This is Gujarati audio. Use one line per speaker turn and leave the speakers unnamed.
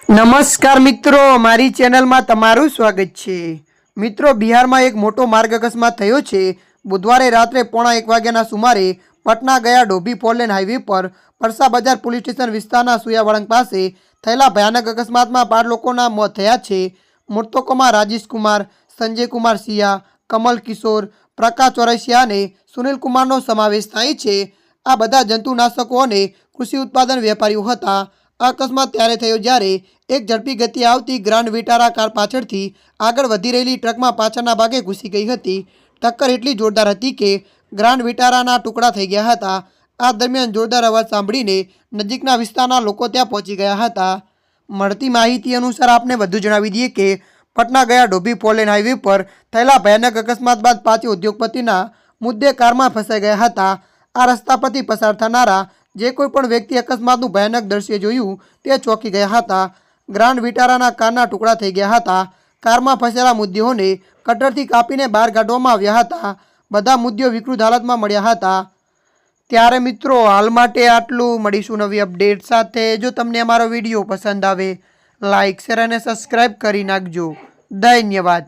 નમસ્કાર મિત્રો, મારી ચેનલમાં તમારું સ્વાગત છે। મિત્રો, બિહારમાં એક મોટો માર્ગ અકસ્માત થયો છે। બુધવારે રાત્રે 1:15 વાગ્યાના સુમારે પટના ગયા ડોભી ફોરલેન હાઈવે પર પરસા બજાર પોલીસ સ્ટેશન વિસ્તારના સુયાવળંગ પાસે થયેલા ભયાનક અકસ્માતમાં 12 લોકોના મોત થયા છે। મૃતકોમાં રાજેશ કુમાર, સંજય કુમાર સિયા, કમલ કિશોર, પ્રકાશ ચોરસિયા અને સુનિલ કુમારનો સમાવેશ થાય છે। આ બધા જંતુનાશકો અને કૃષિ ઉત્પાદન વેપારીઓ હતા। આ અકસ્માત ત્યારે થયો જ્યારે એક ઝડપી ગતિએ આવતી ગ્રાન્ડ વિટારા કાર પાછળથી આગળ વધી રહેલી ટ્રકમાં પાછળના ભાગે ઘૂસી ગઈ હતી। ટક્કર એટલી જોરદાર હતી કે ગ્રાન્ડ વિટારાના ટુકડા થઈ ગયા હતા। આ દરમિયાન જોરદાર અવાજ સાંભળીને નજીકના વિસ્તારના લોકો ત્યાં પહોંચી ગયા હતા। મળતી માહિતી અનુસાર આપને વધુ જણાવી દઈએ કે પટના ગયા ડોભી ફોરલેન હાઈવે પર થયેલા ભયાનક અકસ્માત બાદ 5 ઉદ્યોગપતિના મુદ્દે કારમાં ફસાઈ ગયા હતા। આ રસ્તા પરથી પસાર થનારા જે કોઈ પણ વ્યક્તિ અકસ્માતનું ભયાનક દ્રશ્ય જોયું તે ચોંકી ગયા હતા। ગ્રાન્ડ વિટારાના કારના ટુકડા થઈ ગયા હતા। કારમાં ફસેલા મુદ્દીઓને કટરથી કાપીને બહાર કાઢવામાં આવ્યા હતા। બધા મુદ્દીઓ વિકૃત હાલતમાં મળ્યા હતા। ત્યારે મિત્રો, હાલ માટે આટલું। મળીશું નવી અપડેટ સાથે। જો તમને અમારો વિડીયો પસંદ આવે, લાઇક, શેર અને સબસ્ક્રાઈબ કરી નાખજો। ધન્યવાદ।